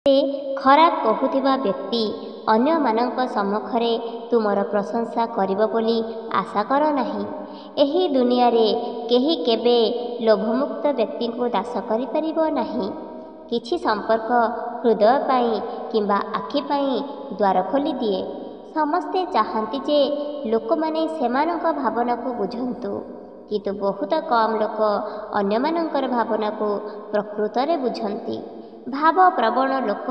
ସେ ଖରାପ କହୁଥିବା ବ୍ୟକ୍ତି ଅନ୍ୟମାନଙ୍କ ସମ୍ମୁଖରେ ତୁମର ପ୍ରଶଂସା କରିବ ବୋଲି ଆଶା କର ନାହିଁ। ଏହି ଦୁନିଆରେ କେହି କେବେ ଲୋଭମୁକ୍ତ ବ୍ୟକ୍ତିଙ୍କୁ ଦାସ କରିପାରିବ ନାହିଁ। କିଛି ସମ୍ପର୍କ ହୃଦୟ ପାଇଁ କିମ୍ବା ଆଖି ପାଇଁ ଦ୍ୱାର ଖୋଲିଦିଏ। ସମସ୍ତେ ଚାହାନ୍ତି ଯେ ଲୋକମାନେ ସେମାନଙ୍କ ଭାବନାକୁ ବୁଝନ୍ତୁ, କିନ୍ତୁ ବହୁତ କମ୍ ଲୋକ ଅନ୍ୟମାନଙ୍କର ଭାବନାକୁ ପ୍ରକୃତରେ ବୁଝନ୍ତି। ଭାବପ୍ରବଣ ଲୋକ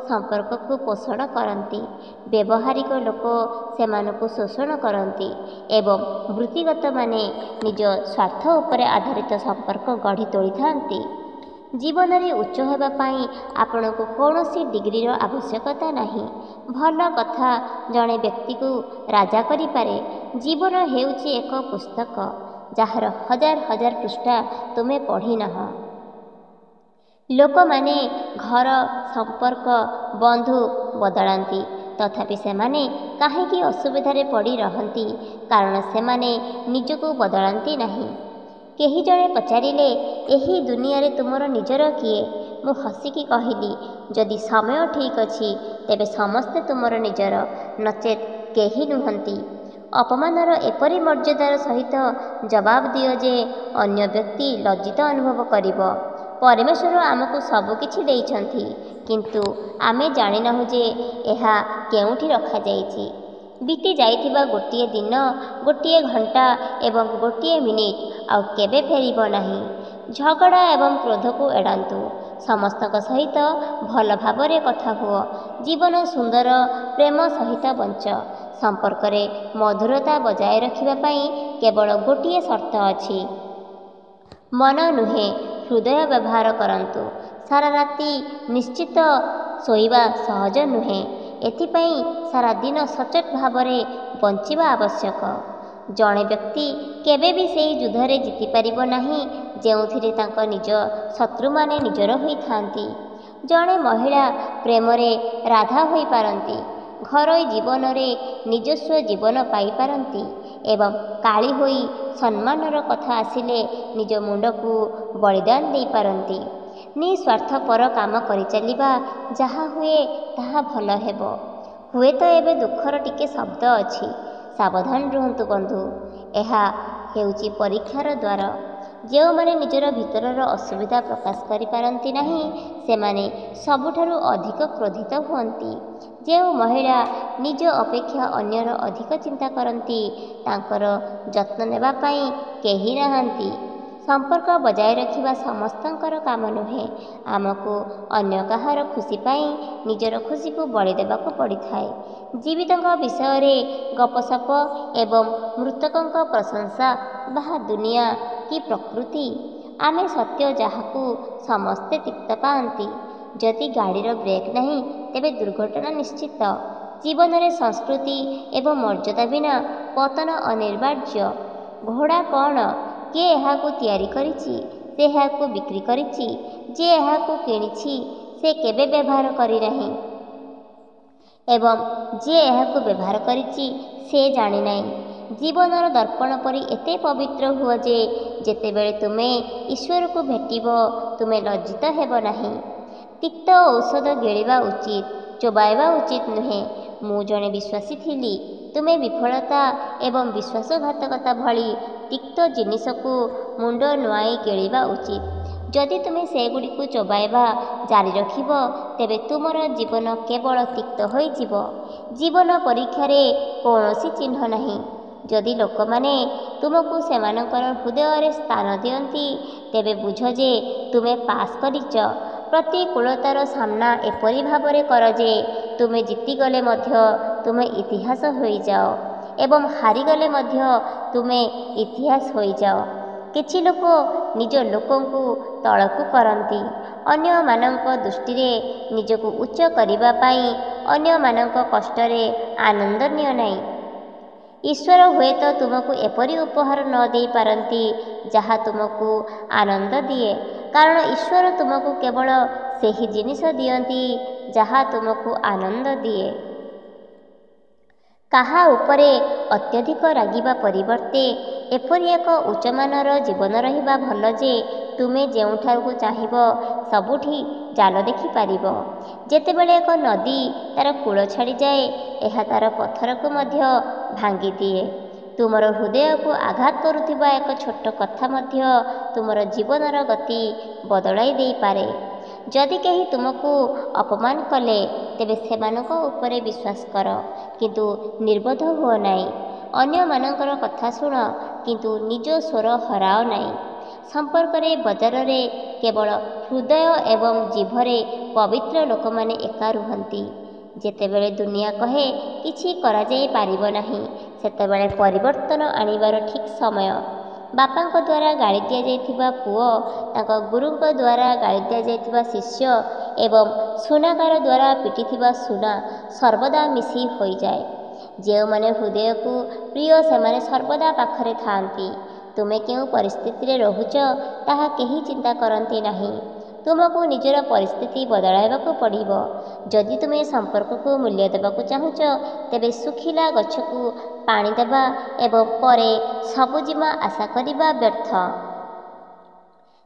ସମ୍ପର୍କକୁ ପୋଷଣ କରନ୍ତି, ବ୍ୟବହାରିକ ଲୋକ ସେମାନଙ୍କୁ ଶୋଷଣ କରନ୍ତି ଏବଂ ବୃତ୍ତିଗତମାନେ ନିଜ ସ୍ୱାର୍ଥ ଉପରେ ଆଧାରିତ ସମ୍ପର୍କ ଗଢ଼ି ତୋଳିଥାନ୍ତି। ଜୀବନରେ ଉଚ୍ଚ ହେବା ପାଇଁ ଆପଣଙ୍କୁ କୌଣସି ଡିଗ୍ରୀର ଆବଶ୍ୟକତା ନାହିଁ। ଭଲ କଥା ଜଣେ ବ୍ୟକ୍ତିକୁ ରାଜା କରିପାରେ। ଜୀବନ ହେଉଛି ଏକ ପୁସ୍ତକ ଯାହାର ହଜାର ହଜାର ପୃଷ୍ଠା ତୁମେ ପଢ଼ିନାହଁ। ଲୋକମାନେ ଘର, ସମ୍ପର୍କ, ବନ୍ଧୁ ବଦଳାନ୍ତି, ତଥାପି ସେମାନେ କାହିଁକି ଅସୁବିଧାରେ ପଡ଼ି ରହନ୍ତି? କାରଣ ସେମାନେ ନିଜକୁ ବଦଳାନ୍ତି ନାହିଁ। କେହି ଜଣେ ପଚାରିଲେ, ଏହି ଦୁନିଆରେ ତୁମର ନିଜର କିଏ? ମୁଁ ହସିକି କହିଲି, ଯଦି ସମୟ ଠିକ୍ ଅଛି ତେବେ ସମସ୍ତେ ତୁମର ନିଜର, ନଚେତ୍ କେହି ନୁହନ୍ତି। ଅପମାନର ଏପରି ମର୍ଯ୍ୟାଦାର ସହିତ ଜବାବ ଦିଅ ଯେ ଅନ୍ୟ ବ୍ୟକ୍ତି ଲଜ୍ଜିତ ଅନୁଭବ କରିବ। ପରମେଶ୍ୱର ଆମକୁ ସବୁ କିଛି ଦେଇଛନ୍ତି, କିନ୍ତୁ ଆମେ ଜାଣିନାହୁଁ ଯେ ଏହା କେଉଁଠି ରଖାଯାଇଛି। ବିତି ଯାଇଥିବା ଗୋଟିଏ ଦିନ, ଗୋଟିଏ ଘଣ୍ଟା ଏବଂ ଗୋଟିଏ ମିନିଟ୍ ଆଉ କେବେ ଫେରିବ ନାହିଁ। ଝଗଡ଼ା ଏବଂ କ୍ରୋଧକୁ ଏଡ଼ାନ୍ତୁ। ସମସ୍ତଙ୍କ ସହିତ ଭଲ ଭାବରେ କଥା ହୁଅ। ଜୀବନ ସୁନ୍ଦର, ପ୍ରେମ ସହିତ ବଞ୍ଚ। ସମ୍ପର୍କରେ ମଧୁରତା ବଜାୟ ରଖିବା ପାଇଁ କେବଳ ଗୋଟିଏ ସର୍ତ୍ତ ଅଛି। ମନ ନୁହେଁ, ହୃଦୟ ବ୍ୟବହାର କରନ୍ତୁ। ସାରା ରାତି ନିଶ୍ଚିତ ଶୋଇବା ସହଜ ନୁହେଁ। ଏଥିପାଇଁ ସାରା ଦିନ ସଚୋଟ ଭାବରେ ବଞ୍ଚିବା ଆବଶ୍ୟକ। ଜଣେ ବ୍ୟକ୍ତି କେବେ ବି ସେହି ଯୁଦ୍ଧରେ ଜିତିପାରିବ ନାହିଁ ଯେଉଁଥିରେ ତାଙ୍କ ନିଜ ଶତ୍ରୁମାନେ ନିଜର ହୋଇଥାନ୍ତି। ଜଣେ ମହିଳା ପ୍ରେମରେ ରାଧା ହୋଇପାରନ୍ତି, ଘରୋଇ ଜୀବନରେ ନିଜସ୍ୱ ଜୀବନ ପାଇପାରନ୍ତି ଏବଂ କାଳି ହୋଇ ସମ୍ମାନର କଥା ଆସିଲେ ନିଜ ମୁଣ୍ଡକୁ ବଳିଦାନ ଦେଇପାରନ୍ତି। ନିଃସ୍ୱାର୍ଥପର କାମ କରିଚାଲିବା, ଯାହା ହୁଏ ତାହା ଭଲ ହେବ। ହୁଏତ ଏବେ ଦୁଃଖର ଟିକେ ଶବ୍ଦ ଅଛି। ସାବଧାନ ରୁହନ୍ତୁ ବନ୍ଧୁ, ଏହା ହେଉଛି ପରୀକ୍ଷାର ଦ୍ୱାର। ଯେଉଁମାନେ ନିଜର ଭିତରର ଅସୁବିଧା ପ୍ରକାଶ କରିପାରନ୍ତି ନାହିଁ, ସେମାନେ ସବୁଠାରୁ ଅଧିକ କ୍ରୋଧିତ ହୁଅନ୍ତି। ଯେଉଁ ମହିଳା ନିଜ ଅପେକ୍ଷା ଅନ୍ୟର ଅଧିକ ଚିନ୍ତା କରନ୍ତି, ତାଙ୍କର ଯତ୍ନ ନେବା ପାଇଁ କେହି ନାହାନ୍ତି। ସମ୍ପର୍କ ବଜାୟ ରଖିବା ସମସ୍ତଙ୍କର କାମ ନୁହେଁ। ଆମକୁ ଅନ୍ୟ କାହାର ଖୁସି ପାଇଁ ନିଜର ଖୁସିକୁ ବଳି ଦେବାକୁ ପଡ଼ିଥାଏ। ଜୀବିତଙ୍କ ବିଷୟରେ ଗପସପ ଏବଂ ମୃତକଙ୍କ ପ୍ରଶଂସା, ବାହା ଦୁନିଆ କି ପ୍ରକୃତି? ଆମେ ସତ୍ୟ ଯାହାକୁ ସମସ୍ତେ ତିକ୍ତ ପାଆନ୍ତି। ଯଦି ଗାଡ଼ିର ବ୍ରେକ୍ ନାହିଁ ତେବେ ଦୁର୍ଘଟଣା ନିଶ୍ଚିତ। ଜୀବନରେ ସଂସ୍କୃତି ଏବଂ ମର୍ଯ୍ୟାଦା ବିନା ପତନ ଅନିବାର୍ଯ୍ୟ। ଘୋଡ଼ା କ'ଣ? କିଏ ଏହାକୁ ତିଆରି କରିଛି ସେ ଏହାକୁ ବିକ୍ରି କରିଛି। ଯିଏ ଏହାକୁ କିଣିଛି ସେ କେବେ ବ୍ୟବହାର କରିନାହିଁ ଏବଂ ଯିଏ ଏହାକୁ ବ୍ୟବହାର କରିଛି ସେ ଜାଣିନାହିଁ। ଜୀବନର ଦର୍ପଣ ପରି ଏତେ ପବିତ୍ର ହୁଅ ଯେ ଯେତେବେଳେ ତୁମେ ଈଶ୍ୱରକୁ ଭେଟିବ ତୁମେ ଲଜ୍ଜିତ ହେବ ନାହିଁ। ତିକ୍ତ ଔଷଧ ଗିଳିବା ଉଚିତ, ଚୋବାଇବା ଉଚିତ ନୁହେଁ। ମୁଁ ଜଣେ ବିଶ୍ୱାସୀ ଥିଲି। ତୁମେ ବିଫଳତା ଏବଂ ବିଶ୍ୱାସଘାତକତା ଭଳି ତିକ୍ତ ଜିନିଷକୁ ମୁଣ୍ଡ ନୁଆଁଇ ଗିଳିବା ଉଚିତ। ଯଦି ତୁମେ ସେଗୁଡ଼ିକୁ ଚୋବାଇବା ଜାରି ରଖିବ ତେବେ ତୁମର ଜୀବନ କେବଳ ତିକ୍ତ ହୋଇଯିବ। ଜୀବନ ପରୀକ୍ଷାରେ କୌଣସି ଚିହ୍ନ ନାହିଁ। ଯଦି ଲୋକମାନେ ତୁମକୁ ସେମାନଙ୍କର ହୃଦୟରେ ସ୍ଥାନ ଦିଅନ୍ତି ତେବେ ବୁଝ ଯେ ତୁମେ ପାସ୍ କରିଛ। ପ୍ରତିକୂଳତାର ସାମ୍ନା ଏପରି ଭାବରେ କର ଯେ ତୁମେ ଜିତିଗଲେ ମଧ୍ୟ ତୁମେ ଇତିହାସ ହୋଇଯାଅ ଏବଂ ହାରିଗଲେ ମଧ୍ୟ ତୁମେ ଇତିହାସ ହୋଇଯାଅ। କିଛି ଲୋକ ନିଜ ଲୋକଙ୍କୁ ତଳକୁ କରନ୍ତି। ଅନ୍ୟମାନଙ୍କ ଦୃଷ୍ଟିରେ ନିଜକୁ ଉଚ୍ଚ କରିବା ପାଇଁ ଅନ୍ୟମାନଙ୍କ କଷ୍ଟରେ ଆନନ୍ଦ ନିଅ ନାହିଁ। ଈଶ୍ୱର ହୁଏତ ତୁମକୁ ଏପରି ଉପହାର ନ ଦେଇପାରନ୍ତି ଯାହା ତୁମକୁ ଆନନ୍ଦ ଦିଏ, କାରଣ ଈଶ୍ୱର ତୁମକୁ କେବଳ ସେହି ଜିନିଷ ଦିଅନ୍ତି ଯାହା ତୁମକୁ ଆନନ୍ଦ ଦିଏ। କାହା ଉପରେ ଅତ୍ୟଧିକ ରାଗିବା ପରିବର୍ତ୍ତେ ଏପରି ଏକ ଉଚ୍ଚମାନର ଜୀବନ ରହିବା ଭଲ ଯେ ତୁମେ ଯେଉଁଠାକୁ ଚାହିଁବ ସବୁଠି ଜାଲ ଦେଖିପାରିବ। ଯେତେବେଳେ ଏକ ନଦୀ ତା'ର କୂଳ ଛାଡ଼ିଯାଏ, ଏହା ତା'ର ପଥରକୁ ମଧ୍ୟ ଭାଙ୍ଗିଦିଏ। ତୁମର ହୃଦୟକୁ ଆଘାତ କରୁଥିବା ଏକ ଛୋଟ କଥା ମଧ୍ୟ ତୁମର ଜୀବନର ଗତି ବଦଳାଇ ଦେଇପାରେ। ଯଦି କେହି ତୁମକୁ ଅପମାନ କଲେ, ତେବେ ସେମାନଙ୍କ ଉପରେ ବିଶ୍ୱାସ କର, କିନ୍ତୁ ନିର୍ବୋଧ ହୁଅ ନାହିଁ। ଅନ୍ୟମାନଙ୍କର କଥା ଶୁଣ, କିନ୍ତୁ ନିଜ ସ୍ୱର ହରାଅ ନାହିଁ। ସମ୍ପର୍କରେ ବଜାରରେ କେବଳ ହୃଦୟ ଏବଂ ଜିଭରେ ପବିତ୍ର ଲୋକମାନେ ଏକା ରୁହନ୍ତି। ଯେତେବେଳେ ଦୁନିଆ କହେ କିଛି କରାଯାଇ ପାରିବ ନାହିଁ, ସେତେବେଳେ ପରିବର୍ତ୍ତନ ଆଣିବାର ଠିକ୍ ସମୟ। ବାପାଙ୍କ ଦ୍ୱାରା ଗାଳି ଦିଆଯାଇଥିବା ପୁଅ, ତାଙ୍କ ଗୁରୁଙ୍କ ଦ୍ୱାରା ଗାଳି ଦିଆଯାଇଥିବା ଶିଷ୍ୟ ଏବଂ ସୁନାକାର ଦ୍ୱାରା ପିଟିଥିବା ସୁନା ସର୍ବଦା ମିଶି ହୋଇଯାଏ। ଯେଉଁମାନେ ହୃଦୟକୁ ପ୍ରିୟ ସେମାନେ ସର୍ବଦା ପାଖରେ ଥାଆନ୍ତି। ତୁମେ କେଉଁ ପରିସ୍ଥିତିରେ ରହୁଛ ତାହା କେହି ଚିନ୍ତା କରନ୍ତି ନାହିଁ। ତୁମକୁ ନିଜର ପରିସ୍ଥିତି ବଦଳାଇବାକୁ ପଡ଼ିବ। ଯଦି ତୁମେ ସମ୍ପର୍କକୁ ମୂଲ୍ୟ ଦେବାକୁ ଚାହୁଁଛ, ତେବେ ଶୁଖିଲା ଗଛକୁ ପାଣି ଦେବା ଏବଂ ପରେ ସବୁଜିମା ଆଶା କରିବା ବ୍ୟର୍ଥ।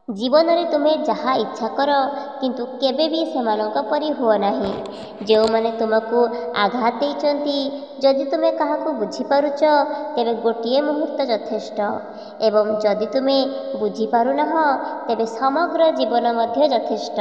ଜୀବନରେ ତୁମେ ଯାହା ଇଚ୍ଛା କର, କିନ୍ତୁ କେବେ ବି ସେମାନଙ୍କ ପରି ହୁଅ ନାହିଁ, ଯେଉଁମାନେ ତୁମକୁ ଆଘାତ ଦେଇଛନ୍ତି। ଯଦି ତୁମେ କାହାକୁ ବୁଝିପାରୁଛ, ତେବେ ଗୋଟିଏ ମୁହୂର୍ତ୍ତ ଯଥେଷ୍ଟ, ଏବଂ ଯଦି ତୁମେ ବୁଝିପାରୁନାହଁ, ତେବେ ସମଗ୍ର ଜୀବନ ମଧ୍ୟ ଯଥେଷ୍ଟ।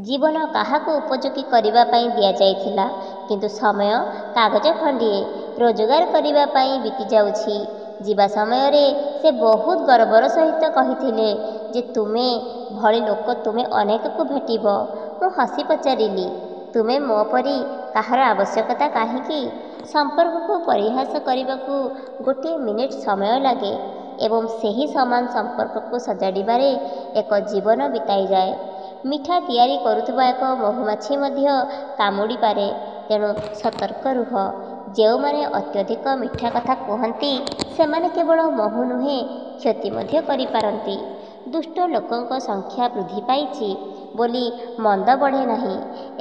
ଜୀବନ କାହାକୁ ଉପଯୋଗୀ କରିବା ପାଇଁ ଦିଆଯାଇଥିଲା, କିନ୍ତୁ ସମୟ କାଗଜ ଖଣ୍ଡିଏ ରୋଜଗାର କରିବା ପାଇଁ ବିତିଯାଉଛି। ଯିବା ସମୟରେ ସେ ବହୁତ ଗର୍ବର ସହିତ କହିଥିଲେ ଯେ ତୁମେ ଭଳି ଲୋକ ତୁମେ ଅନେକକୁ ଭେଟିବ। ମୁଁ ହସି ପଚାରିଲି, ତୁମେ ମୋ ପରି କାହାର ଆବଶ୍ୟକତା କାହିଁକି? ସମ୍ପର୍କକୁ ପରିହାସ କରିବାକୁ ଗୋଟିଏ ମିନିଟ୍ ସମୟ ଲାଗେ ଏବଂ ସେହି ସମାନ ସମ୍ପର୍କକୁ ସଜାଡ଼ିବାରେ ଏକ ଜୀବନ ବିତାଇଯାଏ। ମିଠା ତିଆରି କରୁଥିବା ଏକ ମହୁମାଛି ମଧ୍ୟ କାମୁଡ଼ିପାରେ, ତେଣୁ ସତର୍କ ରୁହ। ଯେଉଁମାନେ ଅତ୍ୟଧିକ ମିଠା କଥା କୁହନ୍ତି, ସେମାନେ କେବଳ ମହୁ ନୁହେଁ, କ୍ଷତି ମଧ୍ୟ କରିପାରନ୍ତି। ଦୁଷ୍ଟ ଲୋକଙ୍କ ସଂଖ୍ୟା ବୃଦ୍ଧି ପାଇଛି ବୋଲି ମନ୍ଦ ବଢ଼େ ନାହିଁ,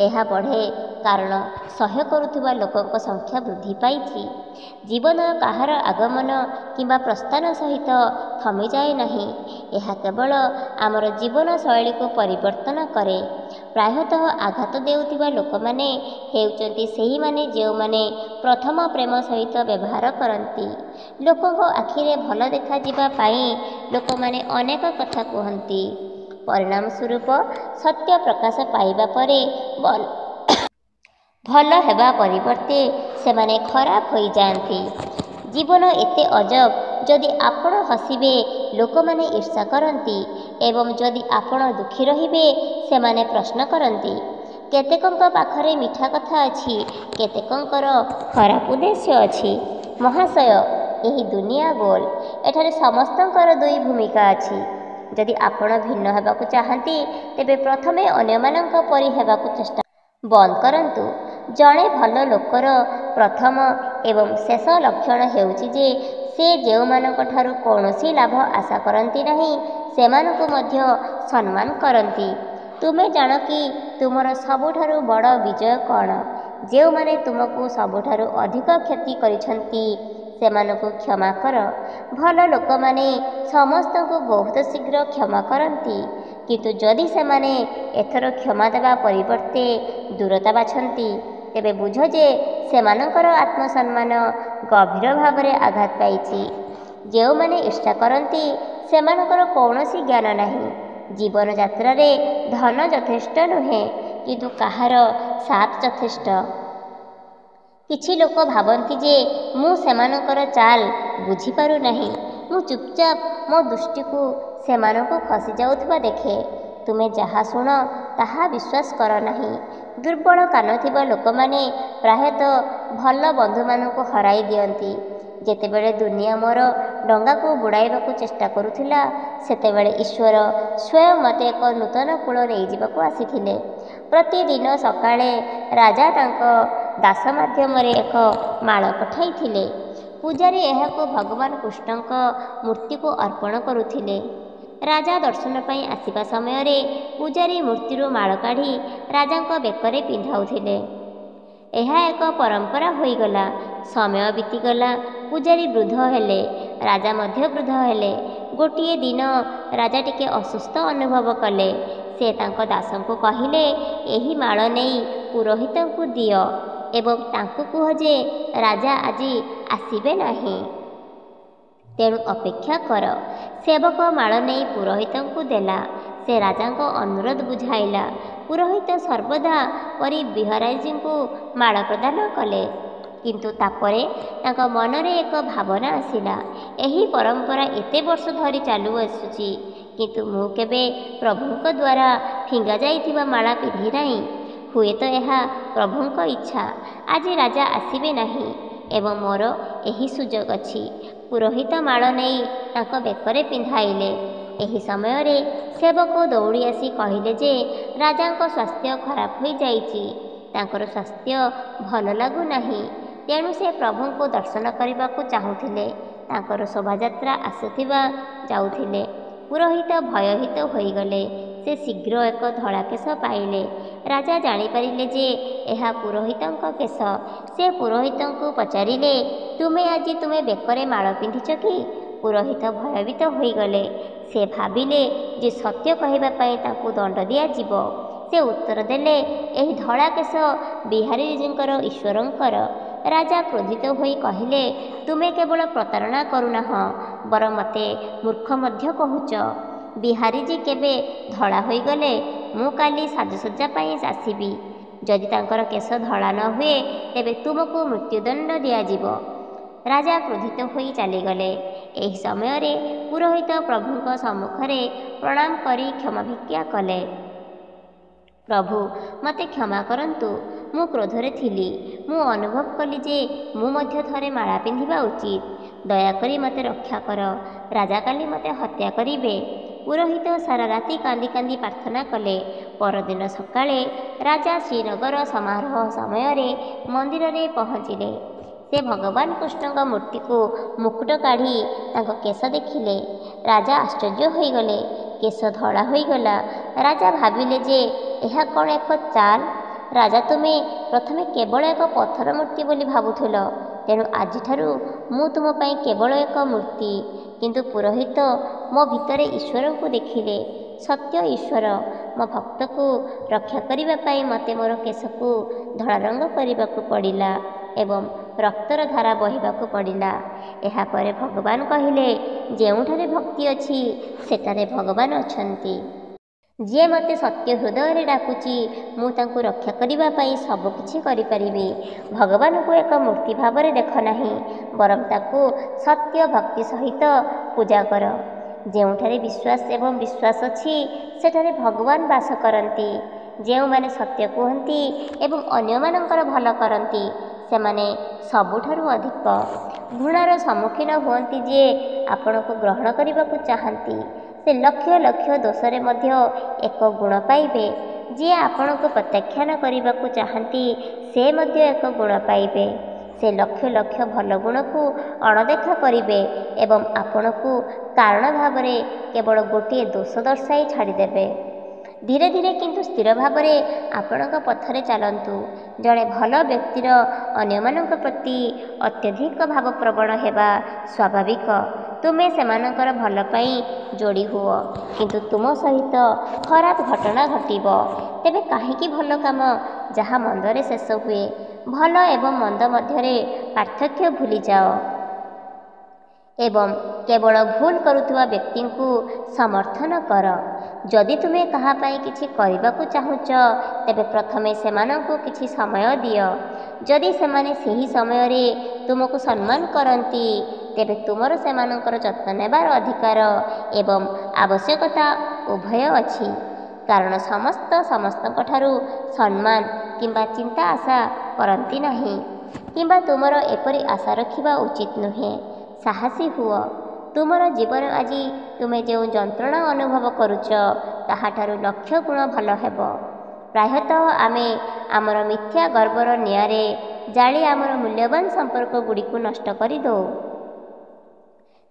ଏହା ବଢ଼େ କାରଣ ସହ୍ୟ କରୁଥିବା ଲୋକଙ୍କ ସଂଖ୍ୟା ବୃଦ୍ଧି ପାଇଛି। ଜୀବନ କାହାର ଆଗମନ କିମ୍ବା ପ୍ରସ୍ଥାନ ସହିତ ଥମିଯାଏ ନାହିଁ, ଏହା କେବଳ ଆମର ଜୀବନଶୈଳୀକୁ ପରିବର୍ତ୍ତନ କରେ। ପ୍ରାୟତଃ ଆଘାତ ଦେଉଥିବା ଲୋକମାନେ ହେଉଛନ୍ତି ସେହିମାନେ ଯେଉଁମାନେ ପ୍ରଥମ ପ୍ରେମ ସହିତ ବ୍ୟବହାର କରନ୍ତି। ଲୋକଙ୍କ ଆଖିରେ ଭଲ ଦେଖାଯିବା ପାଇଁ ଲୋକମାନେ ଅନେକ କଥା କୁହନ୍ତି। ପରିଣାମ ସ୍ୱରୂପ ସତ୍ୟ ପ୍ରକାଶ ପାଇବା ପରେ ଭଲ ହେବା ପରିବର୍ତ୍ତେ ସେମାନେ ଖରାପ ହୋଇଯାଆନ୍ତି। ଜୀବନ ଏତେ ଅଜବ, ଯଦି ଆପଣ ହସିବେ, ଲୋକମାନେ ଈର୍ଷା କରନ୍ତି, ଏବଂ ଯଦି ଆପଣ ଦୁଃଖୀ ରହିବେ, ସେମାନେ ପ୍ରଶ୍ନ କରନ୍ତି। କେତେକଙ୍କ ପାଖରେ ମିଠା କଥା ଅଛି, କେତେକଙ୍କର ଖରାପ ଉଦ୍ଦେଶ୍ୟ ଅଛି। ମହାଶୟ, ଏହି ଦୁନିଆ ଗୋଲ। ଏଠାରେ ସମସ୍ତଙ୍କର ଦୁଇ ଭୂମିକା ଅଛି। ଯଦି ଆପଣ ଭିନ୍ନ ହେବାକୁ ଚାହାନ୍ତି, ତେବେ ପ୍ରଥମେ ଅନ୍ୟମାନଙ୍କ ପରି ହେବାକୁ ଚେଷ୍ଟା ବନ୍ଦ କରନ୍ତୁ। ଜଣେ ଭଲ ଲୋକର ପ୍ରଥମ ଏବଂ ଶେଷ ଲକ୍ଷଣ ହେଉଛି ଯେ ସେ ଯେଉଁମାନଙ୍କଠାରୁ କୌଣସି ଲାଭ ଆଶା କରନ୍ତି ନାହିଁ, ସେମାନଙ୍କୁ ମଧ୍ୟ ସମ୍ମାନ କରନ୍ତି। ତୁମେ ଜାଣ କି ତୁମର ସବୁଠାରୁ ବଡ଼ ବିଜୟ କ'ଣ? ଯେଉଁମାନେ ତୁମକୁ ସବୁଠାରୁ ଅଧିକ କ୍ଷତି କରିଛନ୍ତି, ସେମାନଙ୍କୁ କ୍ଷମା କର। ଭଲ ଲୋକମାନେ ସମସ୍ତଙ୍କୁ ବହୁତ ଶୀଘ୍ର କ୍ଷମା କରନ୍ତି, କିନ୍ତୁ ଯଦି ସେମାନେ ଏଥର କ୍ଷମା ଦେବା ପରିବର୍ତ୍ତେ ଦୂରତା ବାଛନ୍ତି, ତେବେ ବୁଝ ଯେ ସେମାନଙ୍କର ଆତ୍ମସମ୍ମାନ ଗଭୀର ଭାବରେ ଆଘାତ ପାଇଛି। ଯେଉଁମାନେ ଈର୍ଷା କରନ୍ତି, ସେମାନଙ୍କର କୌଣସି ଜ୍ଞାନ ନାହିଁ। ଜୀବନଯାତ୍ରାରେ ଧନ ଯଥେଷ୍ଟ ନୁହେଁ, କିନ୍ତୁ କାହାର ସାଥ ଯଥେଷ୍ଟ। କିଛି ଲୋକ ଭାବନ୍ତି ଯେ ମୁଁ ସେମାନଙ୍କର ଚାଲ ବୁଝିପାରୁନାହିଁ। ମୁଁ ଚୁପଚାପ ମୋ ଦୃଷ୍ଟିକୁ ସେମାନଙ୍କୁ ଖସିଯାଉଥିବା ଦେଖେ। ତୁମେ ଯାହା ଶୁଣ ତାହା ବିଶ୍ୱାସ କର ନାହିଁ। ଦୁର୍ବଳ କାନ ଥିବା ଲୋକମାନେ ପ୍ରାୟତଃ ଭଲ ବନ୍ଧୁମାନଙ୍କୁ ହରାଇ ଦିଅନ୍ତି। ଯେତେବେଳେ ଦୁନିଆ ମୋର ଡଙ୍ଗାକୁ ବୁଡ଼ାଇବାକୁ ଚେଷ୍ଟା କରୁଥିଲା, ସେତେବେଳେ ଈଶ୍ୱର ସ୍ୱୟଂ ମୋତେ ଏକ ନୂତନ କୂଳ ନେଇଯିବାକୁ ଆସିଥିଲେ। ପ୍ରତିଦିନ ସକାଳେ ରାଜା ତାଙ୍କ ଦାସ ମାଧ୍ୟମରେ ଏକ ମାଳ ପଠାଇଥିଲେ। ପୂଜାରୀ ଏହାକୁ ଭଗବାନ କୃଷ୍ଣଙ୍କ ମୂର୍ତ୍ତିକୁ ଅର୍ପଣ କରୁଥିଲେ। ରାଜା ଦର୍ଶନ ପାଇଁ ଆସିବା ସମୟରେ ପୂଜାରୀ ମୂର୍ତ୍ତିରୁ ମାଳ କାଢ଼ି ରାଜାଙ୍କ ବେକରେ ପିନ୍ଧାଉଥିଲେ। ଏହା ଏକ ପରମ୍ପରା ହୋଇଗଲା। ସମୟ ବିତିଗଲା, ପୂଜାରୀ ବୃଦ୍ଧ ହେଲେ, ରାଜା ମଧ୍ୟ ବୃଦ୍ଧ ହେଲେ। ଗୋଟିଏ ଦିନ ରାଜା ଟିକେ ଅସୁସ୍ଥ ଅନୁଭବ କଲେ। ସେ ତାଙ୍କ ଦାସଙ୍କୁ କହିଲେ, ଏହି ମାଳ ନେଇ ପୁରୋହିତଙ୍କୁ ଦିଅ ଏବଂ ତାଙ୍କୁ କୁହ ଯେ ରାଜା ଆଜି ଆସିବେ ନାହିଁ, ତେଣୁ ଅପେକ୍ଷା କର। ସେବକ ମାଳ ନେଇ ପୁରୋହିତଙ୍କୁ ଦେଲା। ସେ ରାଜାଙ୍କ ଅନୁରୋଧ ବୁଝାଇଲା। ପୁରୋହିତ ସର୍ବଦା ପରି ବିହାରୀଜୀଙ୍କୁ ମାଳ ପ୍ରଦାନ କଲେ। କିନ୍ତୁ ତାପରେ ତାଙ୍କ ମନରେ ଏକ ଭାବନା ଆସିଲା, ଏହି ପରମ୍ପରା ଏତେ ବର୍ଷ ଧରି ଚାଲୁ ଆସୁଛି, କିନ୍ତୁ ମୁଁ କେବେ ପ୍ରଭୁଙ୍କ ଦ୍ୱାରା ଫିଙ୍ଗା ଯାଇଥିବା ମାଳା ପିନ୍ଧି ନାହିଁ। ହୁଏତ ଏହା ପ୍ରଭୁଙ୍କ ଇଚ୍ଛା, ଆଜି ରାଜା ଆସିବେ ନାହିଁ ଏବଂ ମୋର ଏହି ସୁଯୋଗ ଅଛି। ପୁରୋହିତ ମାଳ ନେଇ ତାଙ୍କ ବେକରେ ପିନ୍ଧାଇଲେ। ଏହି ସମୟରେ ସେବକ ଦୌଡ଼ି ଆସି କହିଲେ ଯେ ରାଜାଙ୍କ ସ୍ୱାସ୍ଥ୍ୟ ଖରାପ ହୋଇଯାଇଛି। ତାଙ୍କର ସ୍ୱାସ୍ଥ୍ୟ ଭଲ ଲାଗୁନାହିଁ, ତେଣୁ ସେ ପ୍ରଭୁଙ୍କୁ ଦର୍ଶନ କରିବାକୁ ଚାହୁଁଥିଲେ। ତାଙ୍କର ଶୋଭାଯାତ୍ରା ଆସୁଥିବା ଯାଉଥିଲେ। ପୁରୋହିତ ଭୟଭୀତ ହୋଇଗଲେ। ସେ ଶୀଘ୍ର ଏକ ଧଳା କେଶ ପାଇଲେ। ରାଜା ଜାଣିପାରିଲେ ଯେ ଏହା ପୁରୋହିତଙ୍କ କେଶ। ସେ ପୁରୋହିତଙ୍କୁ ପଚାରିଲେ, ତୁମେ ବେକରେ ମାଳ ପିନ୍ଧିଛ କି? ପୁରୋହିତ ଭୟଭୀତ ହୋଇଗଲେ। ସେ ଭାବିଲେ ଯେ ସତ୍ୟ କହିବା ପାଇଁ ତାଙ୍କୁ ଦଣ୍ଡ ଦିଆଯିବ। ସେ ଉତ୍ତର ଦେଲେ, ଏହି ଧଳା କେଶ ବିହାରୀଜୀଙ୍କର ଈଶ୍ୱରଙ୍କର। ରାଜା କ୍ରୋଧିତ ହୋଇ କହିଲେ, ତୁମେ କେବଳ ପ୍ରତାରଣା କରୁନାହଁ, ବରଂ ମୋତେ ମୂର୍ଖ ମଧ୍ୟ କହୁଛ। ବିହାରୀଜୀ କେବେ ଧଳା ହୋଇଗଲେ ମୁଁ କାଲି ସାଜସଜ୍ଜା ପାଇଁ ଆସିବି। ଯଦି ତାଙ୍କର କେଶ ଧଳା ନ ହୁଏ ତେବେ ତୁମକୁ ମୃତ୍ୟୁଦଣ୍ଡ ଦିଆଯିବ। ରାଜା କ୍ରୋଧିତ ହୋଇ ଚାଲିଗଲେ। ଏହି ସମୟରେ ପୁରୋହିତ ପ୍ରଭୁଙ୍କ ସମ୍ମୁଖରେ ପ୍ରଣାମ କରି କ୍ଷମା ଭିକ୍ଷା କଲେ। ପ୍ରଭୁ, ମୋତେ କ୍ଷମା କରନ୍ତୁ। ମୁଁ କ୍ରୋଧରେ ଥିଲି। ମୁଁ ଅନୁଭବ କଲି ଯେ ମୁଁ ମଧ୍ୟ ଥରେ ମାଳା ପିନ୍ଧିବା ଉଚିତ। ଦୟାକରି ମୋତେ ରକ୍ଷା କର। ରାଜା କାଲି ମୋତେ ହତ୍ୟା କରିବେ। ପୁରୋହିତ ସାରା ରାତି କାନ୍ଦି କାନ୍ଦି ପ୍ରାର୍ଥନା କଲେ। ପରଦିନ ସକାଳେ ରାଜା ଶ୍ରୀନଗର ସମାରୋହ ସମୟରେ ମନ୍ଦିରରେ ପହଞ୍ଚିଲେ। ସେ ଭଗବାନ କୃଷ୍ଣଙ୍କ ମୂର୍ତ୍ତିକୁ ମୁକୁଟ କାଢ଼ି ତାଙ୍କ କେଶ ଦେଖିଲେ। ରାଜା ଆଶ୍ଚର୍ଯ୍ୟ ହୋଇଗଲେ। କେଶ ଧଳା ହୋଇଗଲା। ରାଜା ଭାବିଲେ ଯେ ଏହା କ'ଣ ଏକ ଚାଲ? ରାଜା, ତୁମେ ପ୍ରଥମେ କେବଳ ଏକ ପଥର ମୂର୍ତ୍ତି ବୋଲି ଭାବୁଥିଲ, ତେଣୁ ଆଜିଠାରୁ ମୁଁ ତୁମ ପାଇଁ କେବଳ ଏକ ମୂର୍ତ୍ତି। କିନ୍ତୁ ପୁରୋହିତ ମୋ ଭିତରେ ଈଶ୍ୱରଙ୍କୁ ଦେଖିଲେ। ସତ୍ୟ ଈଶ୍ୱର। ମୋ ଭକ୍ତକୁ ରକ୍ଷା କରିବା ପାଇଁ ମୋତେ ମୋର କେଶକୁ ଧଳା ରଙ୍ଗ କରିବାକୁ ପଡ଼ିଲା ଏବଂ ରକ୍ତର ଧାରା ବହିବାକୁ ପଡ଼ିଲା। ଏହାପରେ ଭଗବାନ କହିଲେ, ଯେଉଁଠାରେ ଭକ୍ତି ଅଛି ସେଠାରେ ଭଗବାନ ଅଛନ୍ତି। ଯିଏ ମୋତେ ସତ୍ୟ ହୃଦୟରେ ଡାକୁଛି ମୁଁ ତାଙ୍କୁ ରକ୍ଷା କରିବା ପାଇଁ ସବୁକିଛି କରିପାରିବି। ଭଗବାନଙ୍କୁ ଏକ ମୂର୍ତ୍ତି ଭାବରେ ଦେଖ ନାହିଁ, ବରଂ ତାକୁ ସତ୍ୟ ଭକ୍ତି ସହିତ ପୂଜା କର। ଯେଉଁଠାରେ ବିଶ୍ୱାସ ଏବଂ ବିଶ୍ୱାସ ଅଛି ସେଠାରେ ଭଗବାନ ବାସ କରନ୍ତି। ଯେଉଁମାନେ ସତ୍ୟ କୁହନ୍ତି ଏବଂ ଅନ୍ୟମାନଙ୍କର ଭଲ କରନ୍ତି ସେମାନେ ସବୁଠାରୁ ଅଧିକ ଘୃଣାର ସମ୍ମୁଖୀନ ହୁଅନ୍ତି। ଯିଏ ଆପଣଙ୍କୁ ଗ୍ରହଣ କରିବାକୁ ଚାହାନ୍ତି ସେ ଲକ୍ଷ ଲକ୍ଷ ଦୋଷରେ ମଧ୍ୟ ଏକ ଗୁଣ ପାଇବେ। ଯିଏ ଆପଣଙ୍କୁ ପ୍ରତ୍ୟାଖ୍ୟାନ କରିବାକୁ ଚାହାନ୍ତି ସେ ମଧ୍ୟ ଏକ ଗୁଣ ପାଇବେ। ସେ ଲକ୍ଷ ଲକ୍ଷ ଭଲ ଗୁଣକୁ ଅଣଦେଖା କରିବେ ଏବଂ ଆପଣଙ୍କୁ କାରଣ ଭାବରେ କେବଳ ଗୋଟିଏ ଦୋଷ ଦର୍ଶାଇ ଛାଡ଼ିଦେବେ। ଧୀରେ ଧୀରେ କିନ୍ତୁ ସ୍ଥିର ଭାବରେ ଆପଣଙ୍କ ପଥରେ ଚାଲନ୍ତୁ। ଜଣେ ଭଲ ବ୍ୟକ୍ତିର ଅନ୍ୟମାନଙ୍କ ପ୍ରତି ଅତ୍ୟଧିକ ଭାବପ୍ରବଣ ହେବା ସ୍ୱାଭାବିକ। ତୁମେ ସେମାନଙ୍କର ଭଲ ପାଇଁ ଯୋଡ଼ି ହୁଅ, କିନ୍ତୁ ତୁମ ସହିତ ଖରାପ ଘଟଣା ଘଟିବ। ତେବେ କାହିଁକି ଭଲ କାମ ଯାହା ମନ୍ଦରେ ଶେଷ ହୁଏ? ଭଲ ଏବଂ ମନ୍ଦ ମଧ୍ୟରେ ପାର୍ଥକ୍ୟ ଭୁଲିଯାଅ ଏବଂ କେବଳ ଭୁଲ କରୁଥିବା ବ୍ୟକ୍ତିଙ୍କୁ ସମର୍ଥନ କର। ଯଦି ତୁମେ କାହା ପାଇଁ କିଛି କରିବାକୁ ଚାହୁଁଛ ତେବେ ପ୍ରଥମେ ସେମାନଙ୍କୁ କିଛି ସମୟ ଦିଅ। ଯଦି ସେମାନେ ସେହି ସମୟରେ ତୁମକୁ ସମ୍ମାନ କରନ୍ତି ତେବେ ତୁମର ସେମାନଙ୍କର ଯତ୍ନ ନେବାର ଅଧିକାର ଏବଂ ଆବଶ୍ୟକତା ଉଭୟ ଅଛି। କାରଣ ସମସ୍ତଙ୍କଠାରୁ ସମ୍ମାନ କିମ୍ବା ଚିନ୍ତା ଆଶା କରନ୍ତି ନାହିଁ, କିମ୍ବା ତୁମର ଏପରି ଆଶା ରଖିବା ଉଚିତ ନୁହେଁ। ସାହସୀ ହୁଅ। ତୁମର ଜୀବନ ଆଜି ତୁମେ ଯେଉଁ ଯନ୍ତ୍ରଣା ଅନୁଭବ କରୁଛ ତାହାଠାରୁ ଲକ୍ଷ ଗୁଣ ଭଲ ହେବ। ପ୍ରାୟତଃ ଆମେ ଆମର ମିଥ୍ୟା ଗର୍ବର ନିଆଁରେ ଜାଳି ଆମର ମୂଲ୍ୟବାନ ସମ୍ପର୍କଗୁଡ଼ିକୁ ନଷ୍ଟ କରିଦେଉ।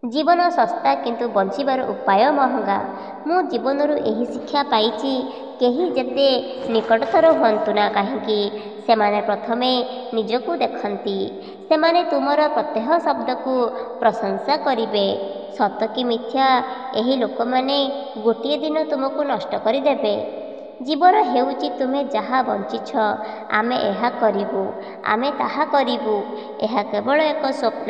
ଜୀବନ ଶସ୍ତା କିନ୍ତୁ ବଞ୍ଚିବାର ଉପାୟ ମହଙ୍ଗା। ମୁଁ ଜୀବନରୁ ଏହି ଶିକ୍ଷା ପାଇଛି, କେହି ଯେତେ ନିକଟତର ହୁଅନ୍ତୁ ନା କାହିଁକି ସେମାନେ ପ୍ରଥମେ ନିଜକୁ ଦେଖନ୍ତି। ସେମାନେ ତୁମର ପ୍ରତ୍ୟେକ ଶବ୍ଦକୁ ପ୍ରଶଂସା କରିବେ। ସତ କି ମିଥ୍ୟା ଏହି ଲୋକମାନେ ଗୋଟିଏ ଦିନ ତୁମକୁ ନଷ୍ଟ କରିଦେବେ। ଜୀବନ ହେଉଛି ତୁମେ ଯାହା ବଞ୍ଚିଛ, ଆମେ ଏହା କରିବୁ, ଆମେ ତାହା କରିବୁ, ଏହା କେବଳ ଏକ ସ୍ୱପ୍ନ।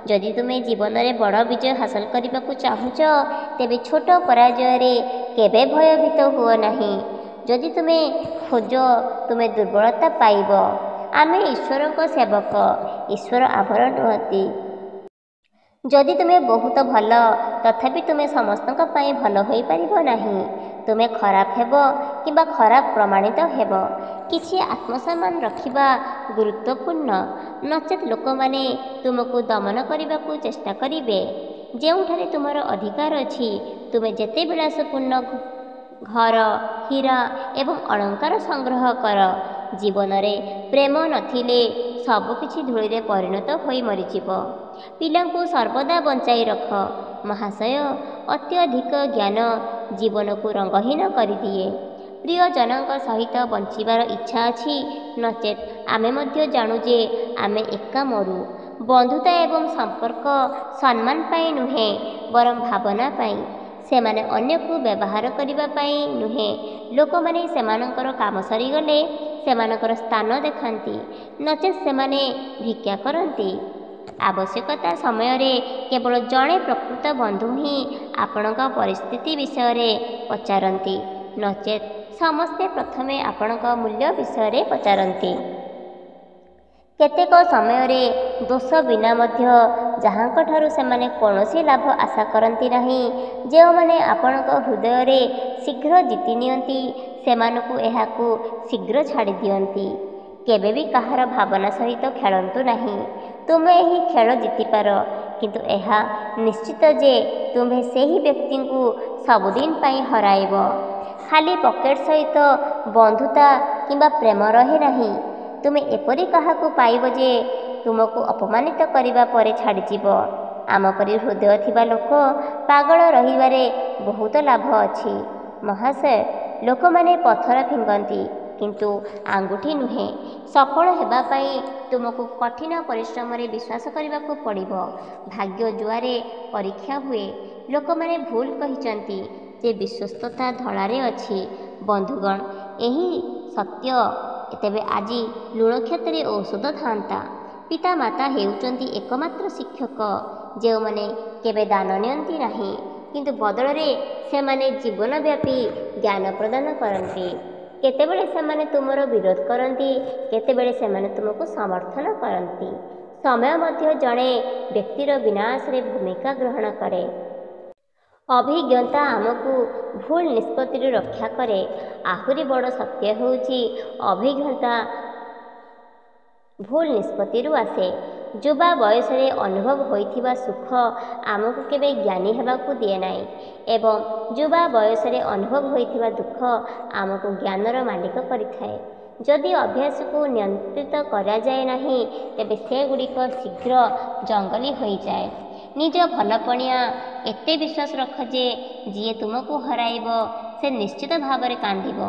ଯଦି ତୁମେ ଜୀବନରେ ବଡ଼ ବିଜୟ ହାସଲ କରିବାକୁ ଚାହୁଁଛ, ତେବେ ଛୋଟ ପରାଜୟରେ କେବେ ଭୟଭୀତ ହୁଅ ନାହିଁ। ଯଦି ତୁମେ ଖୋଜ, ତୁମେ ଦୁର୍ବଳତା ପାଇବ। ଆମେ ଈଶ୍ୱରଙ୍କ ସେବକ, ଈଶ୍ୱର ଆମର ନୁହନ୍ତି। ଯଦି ତୁମେ ବହୁତ ଭଲ, ତଥାପି ତୁମେ ସମସ୍ତଙ୍କ ପାଇଁ ଭଲ ହୋଇପାରିବ ନାହିଁ। ତୁମେ ଖରାପ ହେବ କିମ୍ବା ଖରାପ ପ୍ରମାଣିତ ହେବ। କିଛି ଆତ୍ମସମ୍ମାନ ରଖିବା ଗୁରୁତ୍ୱପୂର୍ଣ୍ଣ, ନଚେତ୍ ଲୋକମାନେ ତୁମକୁ ଦମନ କରିବାକୁ ଚେଷ୍ଟା କରିବେ। ଯେଉଁଠାରେ ତୁମର ଅଧିକାର ଅଛି, ତୁମେ ଯେତେ ବିଳାସପୂର୍ଣ୍ଣ ଘର, ହୀରା ଏବଂ ଅଳଙ୍କାର ସଂଗ୍ରହ କର, ଜୀବନରେ ପ୍ରେମ ନଥିଲେ ସବୁକିଛି ଧୂଳିରେ ପରିଣତ ହୋଇ ମରିଯିବ। ପିଲାଙ୍କୁ ସର୍ବଦା ବଞ୍ଚାଇ ରଖ। ମହାଶୟ, ଅତ୍ୟଧିକ ଜ୍ଞାନ ଜୀବନକୁ ରଙ୍ଗହୀନ କରିଦିଏ। ପ୍ରିୟଜନଙ୍କ ସହିତ ବଞ୍ଚିବାର ଇଚ୍ଛା ଅଛି, ନଚେତ୍ ଆମେ ମଧ୍ୟ ଜାଣୁ ଯେ ଆମେ ଏକା ମରୁ। ବନ୍ଧୁତା ଏବଂ ସମ୍ପର୍କ ସମ୍ମାନ ପାଇଁ ନୁହେଁ, ବରଂ ଭାବନା ପାଇଁ। ସେମାନେ ଅନ୍ୟକୁ ବ୍ୟବହାର କରିବା ପାଇଁ ନୁହେଁ। ଲୋକମାନେ ସେମାନଙ୍କର କାମ ସରିଗଲେ ସେମାନଙ୍କର ସ୍ଥାନ ଦେଖାନ୍ତି, ନଚେତ୍ ସେମାନେ ଭିକ୍ଷା କରନ୍ତି। ଆବଶ୍ୟକତା ସମୟରେ କେବଳ ଜଣେ ପ୍ରକୃତ ବନ୍ଧୁ ହିଁ ଆପଣଙ୍କ ପରିସ୍ଥିତି ବିଷୟରେ ପଚାରନ୍ତି, ନଚେତ୍ ସମସ୍ତେ ପ୍ରଥମେ ଆପଣଙ୍କ ମୂଲ୍ୟ ବିଷୟରେ ପଚାରନ୍ତି। କେତେକ ସମୟରେ ଦୋଷ ବିନା ମଧ୍ୟ ଯାହାଙ୍କଠାରୁ ସେମାନେ କୌଣସି ଲାଭ ଆଶା କରନ୍ତି ନାହିଁ, ଯେଉଁମାନେ ଆପଣଙ୍କ ହୃଦୟରେ ଶୀଘ୍ର ଜିତି ନିଅନ୍ତି, ସେମାନଙ୍କୁ ଏହାକୁ ଶୀଘ୍ର ଛାଡ଼ି ଦିଅନ୍ତି। କେବେ ବି କାହାର ଭାବନା ସହିତ ଖେଳନ୍ତୁ ନାହିଁ। ତୁମେ ଏହି ଖେଳ ଜିତିପାର, କିନ୍ତୁ ଏହା ନିଶ୍ଚିତ ଯେ ତୁମ୍ଭେ ସେହି ବ୍ୟକ୍ତିଙ୍କୁ ସବୁଦିନ ପାଇଁ ହରାଇବ। ଖାଲି ପକେଟ୍ ସହିତ ବନ୍ଧୁତା କିମ୍ବା ପ୍ରେମ ରହେ ନାହିଁ। ତୁମେ ଏପରି କାହାକୁ ପାଇବ ଯେ ତୁମକୁ ଅପମାନିତ କରିବା ପରେ ଛାଡ଼ିଯିବ। ଆମପରି ହୃଦୟ ଥିବା ଲୋକ ପାଗଳ ରହିବାରେ ବହୁତ ଲାଭ ଅଛି। ମହାଶୟ, ଲୋକମାନେ ପଥର ଫିଙ୍ଗନ୍ତି, କିନ୍ତୁ ଆଙ୍ଗୁଠି ନୁହେଁ। ସଫଳ ହେବା ପାଇଁ ତୁମକୁ କଠିନ ପରିଶ୍ରମରେ ବିଶ୍ୱାସ କରିବାକୁ ପଡ଼ିବ। ଭାଗ୍ୟ ଜୁଆରେ ପରୀକ୍ଷା ହୁଏ। ଲୋକମାନେ ଭୁଲ କହିଛନ୍ତି ଯେ ବିଶ୍ୱସ୍ତତା ଧଳାରେ ଅଛି। ବନ୍ଧୁଗଣ, ଏହି ସତ୍ୟ ତେବେ ଆଜି ଲୁଣ କ୍ଷେତରେ ଔଷଧ ଥାନ୍ତା। ପିତାମାତା ହେଉଛନ୍ତି ଏକମାତ୍ର ଶିକ୍ଷକ, ଯେଉଁମାନେ କେବେ ଦାନ ନିଅନ୍ତି ନାହିଁ, କିନ୍ତୁ ବଦଳରେ ସେମାନେ ଜୀବନବ୍ୟାପୀ ଜ୍ଞାନ ପ୍ରଦାନ କରନ୍ତି। କେତେବେଳେ ସେମାନେ ତୁମର ବିରୋଧ କରନ୍ତି, କେତେବେଳେ ସେମାନେ ତୁମକୁ ସମର୍ଥନ କରନ୍ତି। ସମୟ ମଧ୍ୟ ଜଣେ ବ୍ୟକ୍ତିର ବିନାଶରେ ଭୂମିକା ଗ୍ରହଣ କରେ। ଅଭିଜ୍ଞତା ଆମକୁ ଭୁଲ ନିଷ୍ପତ୍ତିରୁ ରକ୍ଷା କରେ। ଆହୁରି ବଡ଼ ସତ୍ୟ ହେଉଛି ଅଭିଜ୍ଞତା ଭୁଲ ନିଷ୍ପତ୍ତିରୁ ଆସେ। ଯୁବା ବୟସରେ ଅନୁଭବ ହୋଇଥିବା ସୁଖ ଆମକୁ କେବେ ଜ୍ଞାନୀ ହେବାକୁ ଦିଏ ନାହିଁ, ଏବଂ ଯୁବା ବୟସରେ ଅନୁଭବ ହୋଇଥିବା ଦୁଃଖ ଆମକୁ ଜ୍ଞାନର ମାଲିକ କରିଥାଏ। ଯଦି ଅଭ୍ୟାସକୁ ନିୟନ୍ତ୍ରିତ କରାଯାଏ ନାହିଁ, ତେବେ ସେଗୁଡ଼ିକ ଶୀଘ୍ର ଜଙ୍ଗଲୀ ହୋଇଯାଏ। ନିଜ ଭଲପଣିଆ ଏତେ ବିଶ୍ୱାସ ରଖ ଯେ ଯିଏ ତୁମକୁ ହରାଇବ ସେ ନିଶ୍ଚିତ ଭାବରେ କାନ୍ଦିବ।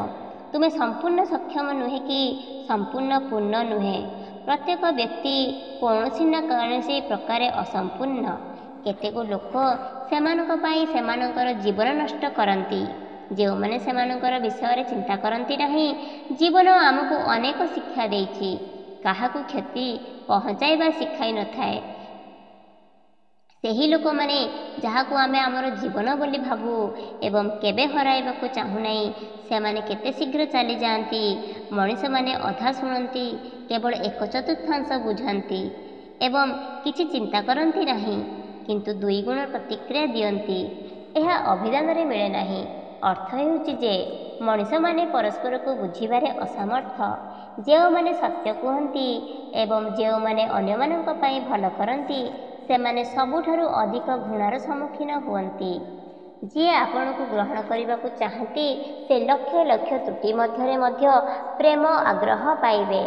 ତୁମେ ସମ୍ପୂର୍ଣ୍ଣ ସକ୍ଷମ ନୁହେଁ କି ସମ୍ପୂର୍ଣ୍ଣ ପୂର୍ଣ୍ଣ ନୁହେଁ। ପ୍ରତ୍ୟେକ ବ୍ୟକ୍ତି କୌଣସି ନା କୌଣସି ପ୍ରକାରେ ଅସମ୍ପୂର୍ଣ୍ଣ। କେତେକ ଲୋକ ସେମାନଙ୍କ ପାଇଁ ସେମାନଙ୍କର ଜୀବନ ନଷ୍ଟ କରନ୍ତି। ଯେଉଁମାନେ ସେମାନଙ୍କର ବିଷୟରେ ଚିନ୍ତା କରନ୍ତି ନାହିଁ। ଜୀବନ ଆମକୁ ଅନେକ ଶିକ୍ଷା ଦେଇଛି, କାହାକୁ କ୍ଷତି ପହଞ୍ଚାଇବା ଶିଖାଇ ନଥାଏ। ସେହି ଲୋକମାନେ ଯାହାକୁ ଆମେ ଆମର ଜୀବନ ବୋଲି ଭାବୁ ଏବଂ କେବେ ହରାଇବାକୁ ଚାହୁଁନାହିଁ, ସେମାନେ କେତେ ଶୀଘ୍ର ଚାଲିଯାଆନ୍ତି। ମଣିଷମାନେ ଅଧା ଶୁଣନ୍ତି, କେବଳ 1/4 ବୁଝନ୍ତି ଏବଂ କିଛି ଚିନ୍ତା କରନ୍ତି ନାହିଁ, କିନ୍ତୁ 2 ଗୁଣ ପ୍ରତିକ୍ରିୟା ଦିଅନ୍ତି। ଏହା ଅଭିଧାନରେ ମିଳେ ନାହିଁ। ଅର୍ଥ ହେଉଛି ଯେ ମଣିଷମାନେ ପରସ୍ପରକୁ ବୁଝିବାରେ ଅସମର୍ଥ। ଯେଉଁମାନେ ସତ୍ୟ କୁହନ୍ତି ଏବଂ ଯେଉଁମାନେ ଅନ୍ୟମାନଙ୍କ ପାଇଁ ଭଲ କରନ୍ତି, ସେମାନେ ସବୁଠାରୁ ଅଧିକ ଘୃଣାର ସମ୍ମୁଖୀନ ହୁଅନ୍ତି। ଯିଏ ଆପଣଙ୍କୁ ଗ୍ରହଣ କରିବାକୁ ଚାହାନ୍ତି, ସେ ଲକ୍ଷ ଲକ୍ଷ ତ୍ରୁଟି ମଧ୍ୟରେ ମଧ୍ୟ ପ୍ରେମ ଆଗ୍ରହ ପାଇବେ।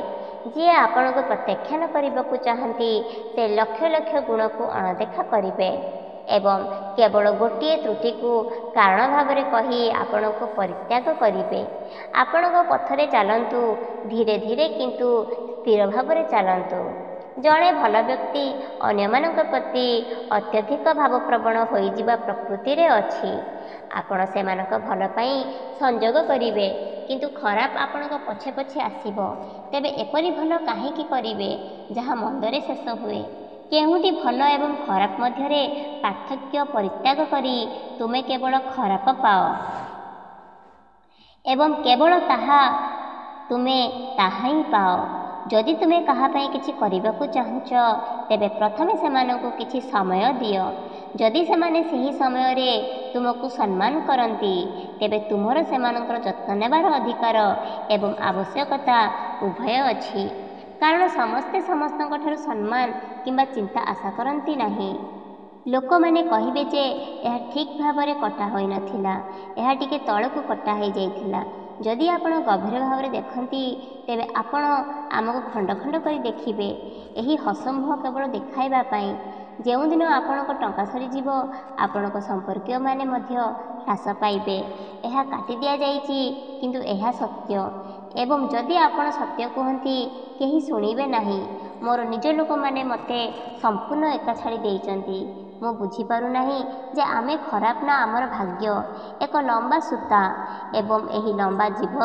ଯିଏ ଆପଣଙ୍କୁ ପ୍ରତ୍ୟାଖ୍ୟାନ କରିବାକୁ ଚାହାନ୍ତି, ସେ ଲକ୍ଷ ଲକ୍ଷ ଗୁଣକୁ ଅଣଦେଖା କରିବେ ଏବଂ କେବଳ ଗୋଟିଏ ତ୍ରୁଟିକୁ କାରଣ ଭାବରେ କହି ଆପଣଙ୍କୁ ପରିତ୍ୟାଗ କରିବେ। ଆପଣଙ୍କ ପଥରେ ଚାଲନ୍ତୁ, ଧୀରେ ଧୀରେ କିନ୍ତୁ ସ୍ଥିର ଭାବରେ ଚାଲନ୍ତୁ। ଜଣେ ଭଲ ବ୍ୟକ୍ତି ଅନ୍ୟମାନଙ୍କ ପ୍ରତି ଅତ୍ୟଧିକ ଭାବପ୍ରବଣ ହୋଇଯିବା ପ୍ରକୃତିରେ ଅଛି। ଆପଣ ସେମାନଙ୍କ ଭଲ ପାଇଁ ସଂଯୋଗ କରିବେ, କିନ୍ତୁ ଖରାପ ଆପଣଙ୍କ ପଛେ ପଛେ ଆସିବ। ତେବେ ଏପରି ଭଲ କାହିଁକି କରିବେ ଯାହା ମନ୍ଦରେ ଶେଷ ହୁଏ? କେଉଁଠି ଭଲ ଏବଂ ଖରାପ ମଧ୍ୟରେ ପାର୍ଥକ୍ୟ ପରିତ୍ୟାଗ କରି ତୁମେ କେବଳ ଖରାପ ପାଅ ଏବଂ କେବଳ ତୁମେ ତାହା ହିଁ ପାଅ। ଯଦି ତୁମେ କାହା ପାଇଁ କିଛି କରିବାକୁ ଚାହୁଁଛ, ତେବେ ପ୍ରଥମେ ସେମାନଙ୍କୁ କିଛି ସମୟ ଦିଅ। ଯଦି ସେମାନେ ସେହି ସମୟରେ ତୁମକୁ ସମ୍ମାନ କରନ୍ତି, ତେବେ ତୁମର ସେମାନଙ୍କର ଯତ୍ନ ନେବାର ଅଧିକାର ଏବଂ ଆବଶ୍ୟକତା ଉଭୟ ଅଛି। କାରଣ ସମସ୍ତେ ସମସ୍ତଙ୍କଠାରୁ ସମ୍ମାନ କିମ୍ବା ଚିନ୍ତା ଆଶା କରନ୍ତି ନାହିଁ। ଲୋକମାନେ କହିବେ ଯେ ଏହା ଠିକ୍ ଭାବରେ କଟା ହୋଇନଥିଲା, ଏହା ଟିକେ ତଳକୁ କଟା ହୋଇଯାଇଥିଲା। ଯଦି ଆପଣ ଗଭୀର ଭାବରେ ଦେଖନ୍ତି, ତେବେ ଆପଣ ଆମକୁ ଖଣ୍ଡ ଖଣ୍ଡ କରି ଦେଖିବେ, ଏହି ହସମୁହଁ କେବଳ ଦେଖାଇବା ପାଇଁ। ଯେଉଁଦିନ ଆପଣଙ୍କ ଟଙ୍କା ସରିଯିବ, ଆପଣଙ୍କ ସମ୍ପର୍କୀୟମାନେ ମଧ୍ୟ ହ୍ରାସ ପାଇବେ। ଏହା କାଟି ଦିଆଯାଇଛି, କିନ୍ତୁ ଏହା ସତ୍ୟ। ଏବଂ ଯଦି ଆପଣ ସତ୍ୟ କୁହନ୍ତି, କେହି ଶୁଣିବେ ନାହିଁ। ମୋର ନିଜ ଲୋକମାନେ ମୋତେ ସମ୍ପୂର୍ଣ୍ଣ ଏକା ଛାଡ଼ି ଦେଇଛନ୍ତି। ମୁଁ ବୁଝିପାରୁନାହିଁ ଯେ ଆମେ ଖରାପ ନା ଆମର ଭାଗ୍ୟ ଏକ ଲମ୍ବା ସୂତା, ଏବଂ ଏହି ଲମ୍ବା ଜିଭ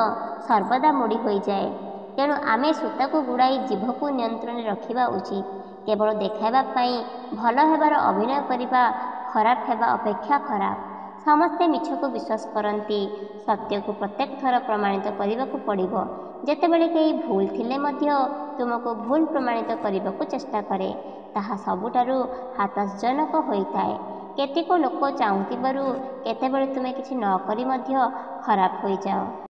ସର୍ବଦା ମୋଡ଼ି ହୋଇଯାଏ। ତେଣୁ ଆମେ ସୂତାକୁ ଗୁଡ଼ାଇ ଜିଭକୁ ନିୟନ୍ତ୍ରଣରେ ରଖିବା ଉଚିତ। କେବଳ ଦେଖାଇବା ପାଇଁ ଭଲ ହେବାର ଅଭିନୟ କରିବା ଖରାପ ହେବା ଅପେକ୍ଷା ଖରାପ। ସମସ୍ତେ ମିଛକୁ ବିଶ୍ୱାସ କରନ୍ତି। ସତ୍ୟକୁ ପ୍ରତ୍ୟେକ ଥର ପ୍ରମାଣିତ କରିବାକୁ ପଡ଼ିବ। ଯେତେବେଳେ କେହି ଭୁଲ ଥିଲେ ମଧ୍ୟ ତୁମକୁ ଭୁଲ ପ୍ରମାଣିତ କରିବାକୁ ଚେଷ୍ଟା କରେ, ତାହା ସବୁଠାରୁ ହତାଶାଜନକ ହୋଇଥାଏ। କେତେକ ଲୋକ ଚାହୁଁଥିବାରୁ କେତେବେଳେ ତୁମେ କିଛି ନ କରି ମଧ୍ୟ ଖରାପ ହୋଇଯାଅ।